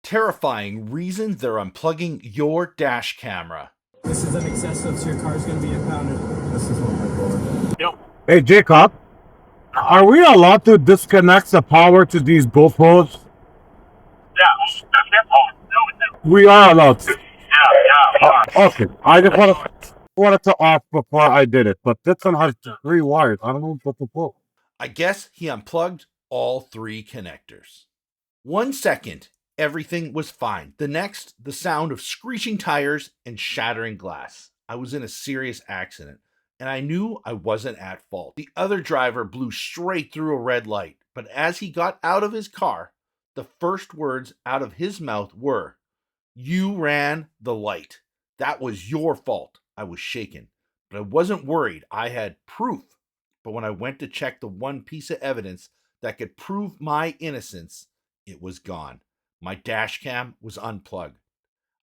Terrifying reason they're unplugging your dash camera. This is an excessive, so your car's going to be impounded. This is what my board. Yep. Hey, Jacob, are we allowed to disconnect the power to these GoPros? Yeah. Oh, no, We are allowed to. yeah, we are. Okay, I just wanted to off before I did it, but this one has 3 wires. I don't know what to pull. I guess he unplugged all 3 connectors. 1 second, everything was fine. The next, the sound of screeching tires and shattering glass. I was in a serious accident, and I knew I wasn't at fault. The other driver blew straight through a red light, but as he got out of his car, the first words out of his mouth were, "You ran the light. That was your fault." I was shaken, but I wasn't worried. I had proof. But when I went to check the one piece of evidence that could prove my innocence, it was gone. My dash cam was unplugged.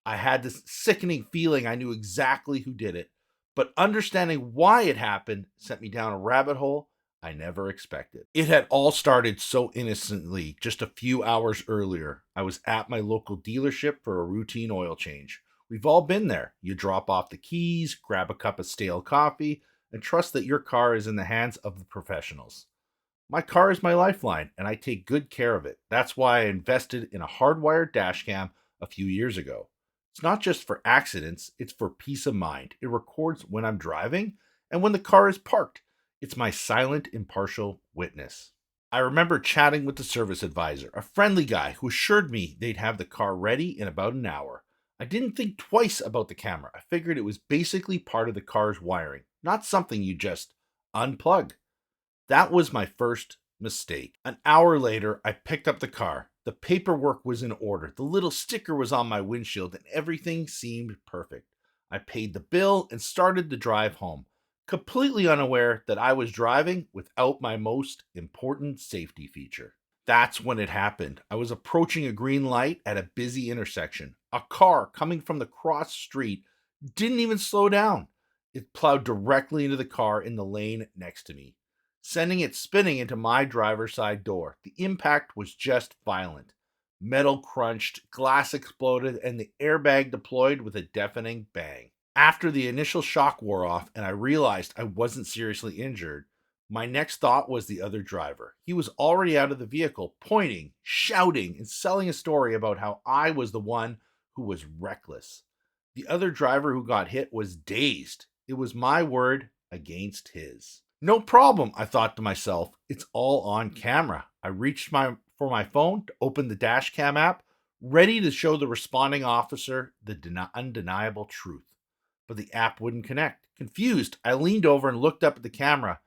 I had this sickening feeling I knew exactly who did it, but understanding why it happened sent me down a rabbit hole I never expected. It had all started so innocently just a few hours earlier. I was at my local dealership for a routine oil change. We've all been there. You drop off the keys, grab a cup of stale coffee, and trust that your car is in the hands of the professionals. My car is my lifeline, and I take good care of it. That's why I invested in a hardwired dashcam a few years ago. It's not just for accidents, it's for peace of mind. It records when I'm driving and when the car is parked. It's my silent, impartial witness. I remember chatting with the service advisor, a friendly guy who assured me they'd have the car ready in about an hour. I didn't think twice about the camera. I figured it was basically part of the car's wiring, not something you just unplug. That was my first mistake. An hour later, I picked up the car. The paperwork was in order. The little sticker was on my windshield, and everything seemed perfect. I paid the bill and started the drive home, completely unaware that I was driving without my most important safety feature. That's when it happened. I was approaching a green light at a busy intersection. A car coming from the cross street didn't even slow down. It plowed directly into the car in the lane next to me, sending it spinning into my driver's side door. The impact was just violent. Metal crunched, glass exploded, and the airbag deployed with a deafening bang. After the initial shock wore off and I realized I wasn't seriously injured, my next thought was the other driver. He was already out of the vehicle, pointing, shouting, and selling a story about how I was the one who was reckless. The other driver who got hit was dazed. It was my word against his. No problem, I thought to myself. It's all on camera. I reached for my phone to open the dashcam app, ready to show the responding officer the undeniable truth. But the app wouldn't connect. Confused, I leaned over and looked up at the camera.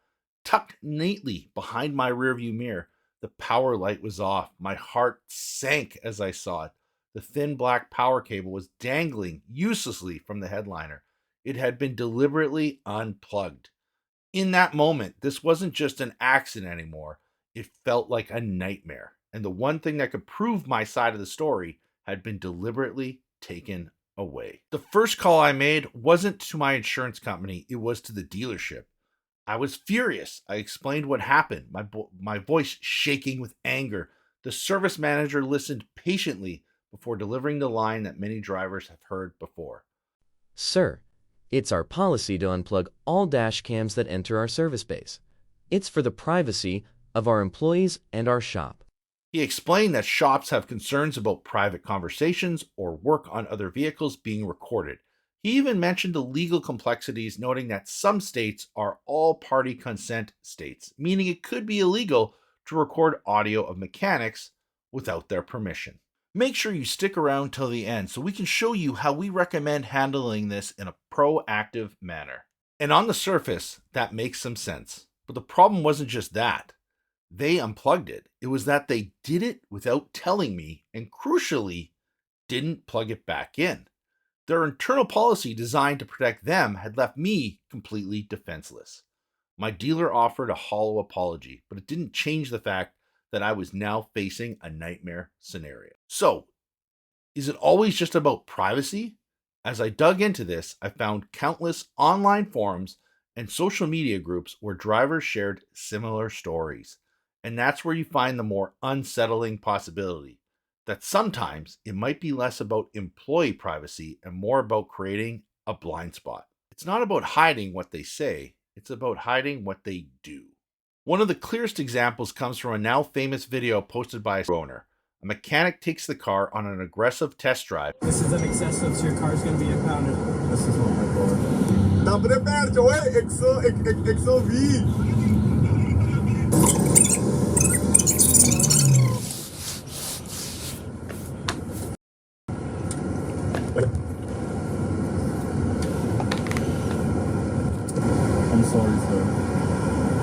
Tucked neatly behind my rearview mirror, the power light was off. My heart sank as I saw it. The thin black power cable was dangling uselessly from the headliner. It had been deliberately unplugged. In that moment, this wasn't just an accident anymore. It felt like a nightmare. And the one thing that could prove my side of the story had been deliberately taken away. The first call I made wasn't to my insurance company, it was to the dealership. I was furious. I explained what happened, my voice shaking with anger. The service manager listened patiently before delivering the line that many drivers have heard before. Sir, it's our policy to unplug all dash cams that enter our service base. It's for the privacy of our employees and our shop. He explained that shops have concerns about private conversations or work on other vehicles being recorded. He even mentioned the legal complexities, noting that some states are all-party consent states, meaning it could be illegal to record audio of mechanics without their permission. Make sure you stick around till the end so we can show you how we recommend handling this in a proactive manner. And on the surface, that makes some sense. But the problem wasn't just that. They unplugged it. It was that they did it without telling me, and crucially, didn't plug it back in. Their internal policy designed to protect them had left me completely defenseless. My dealer offered a hollow apology, but it didn't change the fact that I was now facing a nightmare scenario. So, is it always just about privacy? As I dug into this, I found countless online forums and social media groups where drivers shared similar stories. And that's where you find the more unsettling possibility. that sometimes it might be less about employee privacy and more about creating a blind spot. It's not about hiding what they say, it's about hiding what they do. One of the clearest examples comes from a now famous video posted by a owner. A mechanic takes the car on an aggressive test drive. This is an excessive, so your car's going to be impounded. This is what my car. Dapat perde, XOV. I'm sorry, sir.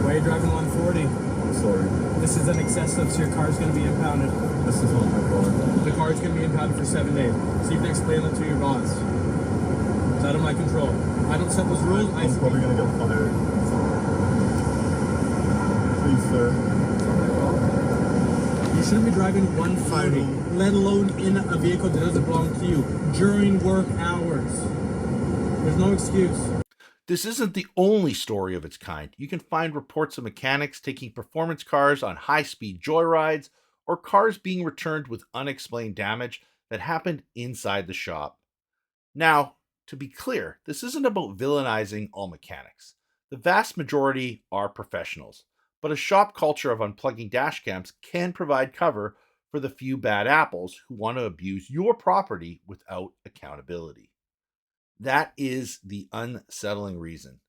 Why are you driving 140? I'm sorry. This is an excessive, so your car's going to be impounded. This is not my car. The car's going to be impounded for 7 days. So you can explain that to your boss. It's out of my control. I don't set those rules. I'm probably gonna get fired. Please, sir. You shouldn't be driving 140, let alone in a vehicle that doesn't belong to you during work hours. There's no excuse. This isn't the only story of its kind. You can find reports of mechanics taking performance cars on high-speed joyrides or cars being returned with unexplained damage that happened inside the shop. Now, to be clear, this isn't about villainizing all mechanics. The vast majority are professionals, but a shop culture of unplugging dashcams can provide cover for the few bad apples who want to abuse your property without accountability. That is the unsettling reason.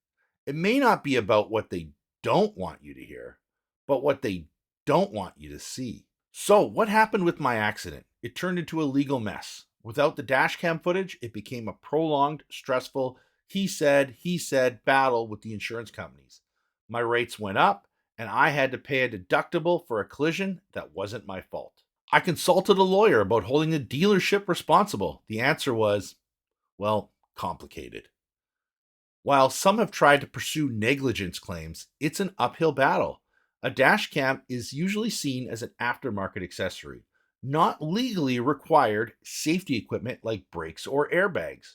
It may not be about what they don't want you to hear, but what they don't want you to see. So, what happened with my accident? It turned into a legal mess. Without the dashcam footage, it became a prolonged, stressful, he said battle with the insurance companies. My rates went up, and I had to pay a deductible for a collision that wasn't my fault. I consulted a lawyer about holding the dealership responsible. The answer was, well, complicated. While some have tried to pursue negligence claims, it's an uphill battle. A dashcam is usually seen as an aftermarket accessory, not legally required safety equipment like brakes or airbags.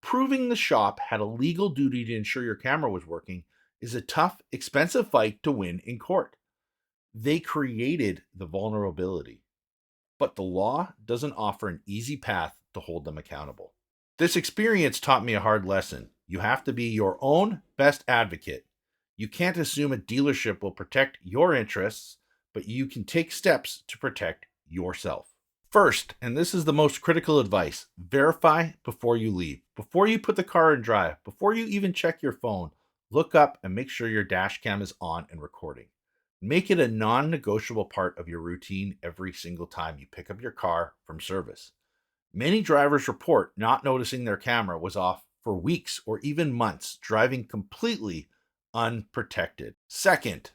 Proving the shop had a legal duty to ensure your camera was working is a tough, expensive fight to win in court. They created the vulnerability, but the law doesn't offer an easy path to hold them accountable. This experience taught me a hard lesson. You have to be your own best advocate. You can't assume a dealership will protect your interests, but you can take steps to protect yourself. First, and this is the most critical advice, verify before you leave. Before you put the car in drive, before you even check your phone, look up and make sure your dash cam is on and recording. Make it a non-negotiable part of your routine every single time you pick up your car from service. Many drivers report not noticing their camera was off for weeks or even months, driving completely unprotected. Second,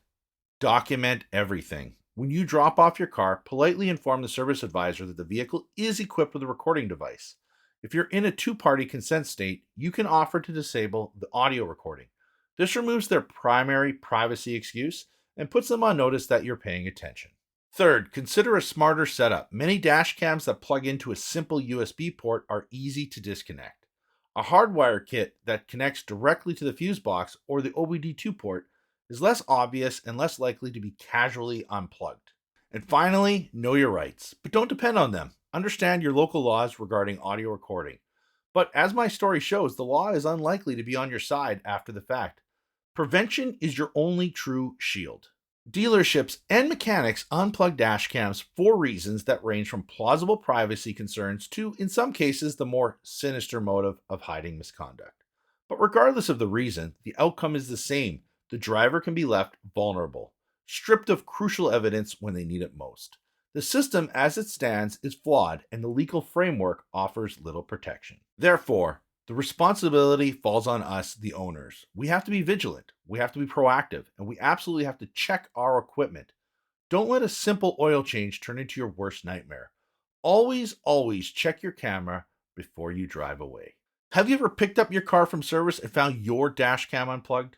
document everything. When you drop off your car, politely inform the service advisor that the vehicle is equipped with a recording device. If you're in a two-party consent state, you can offer to disable the audio recording. This removes their primary privacy excuse and puts them on notice that you're paying attention. Third, consider a smarter setup. Many dash cams that plug into a simple USB port are easy to disconnect. A hardwire kit that connects directly to the fuse box or the OBD2 port is less obvious and less likely to be casually unplugged. And finally, know your rights, but don't depend on them. Understand your local laws regarding audio recording. But as my story shows, the law is unlikely to be on your side after the fact. Prevention is your only true shield. Dealerships and mechanics unplug dash cams for reasons that range from plausible privacy concerns to, in some cases, the more sinister motive of hiding misconduct. But regardless of the reason, the outcome is the same. The driver can be left vulnerable, stripped of crucial evidence when they need it most. The system as it stands is flawed, and the legal framework offers little protection. Therefore, the responsibility falls on us, the owners. We have to be vigilant, we have to be proactive, and we absolutely have to check our equipment. Don't let a simple oil change turn into your worst nightmare. Always check your camera before you drive away. Have you ever picked up your car from service and found your dash cam unplugged?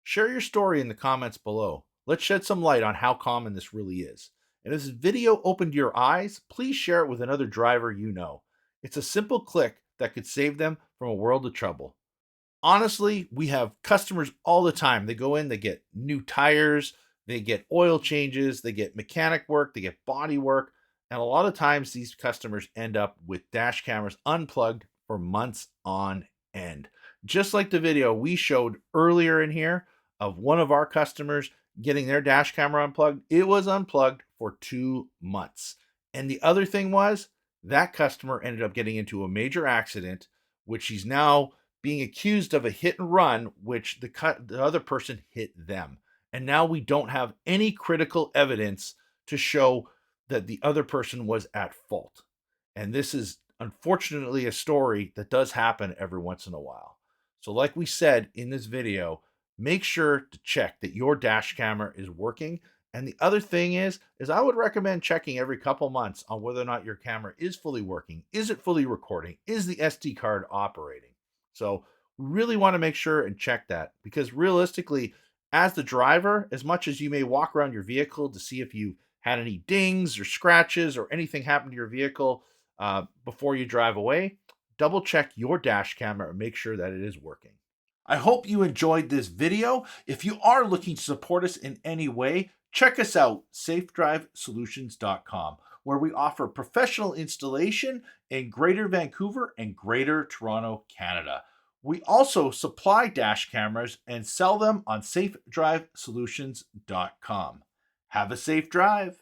Share your story in the comments below. Let's shed some light on how common this really is. And if this video opened your eyes, please share it with another driver you know. It's a simple click that could save them from a world of trouble. Honestly, we have customers all the time. They go in, they get new tires, they get oil changes, they get mechanic work, they get body work, And a lot of times these customers end up with dash cameras unplugged for months on end. Just like the video we showed earlier in here of one of our customers getting their dash camera unplugged, it was unplugged for 2 months. And the other thing was that customer ended up getting into a major accident, which he's now being accused of a hit and run, which the other person hit them. And now we don't have any critical evidence to show that the other person was at fault. And this is unfortunately a story that does happen every once in a while. So, like we said in this video, make sure to check that your dash camera is working. And the other thing is I would recommend checking every couple months on whether or not your camera is fully working. Is it fully recording? Is the SD card operating? So we really want to make sure and check that, because realistically, as the driver, as much as you may walk around your vehicle to see if you had any dings or scratches or anything happen to your vehicle before you drive away, double check your dash camera and make sure that it is working. I hope you enjoyed this video. If you are looking to support us in any way, check us out, safedrivesolutions.com, where we offer professional installation in Greater Vancouver and Greater Toronto, Canada. We also supply dash cameras and sell them on safedrivesolutions.com. Have a safe drive.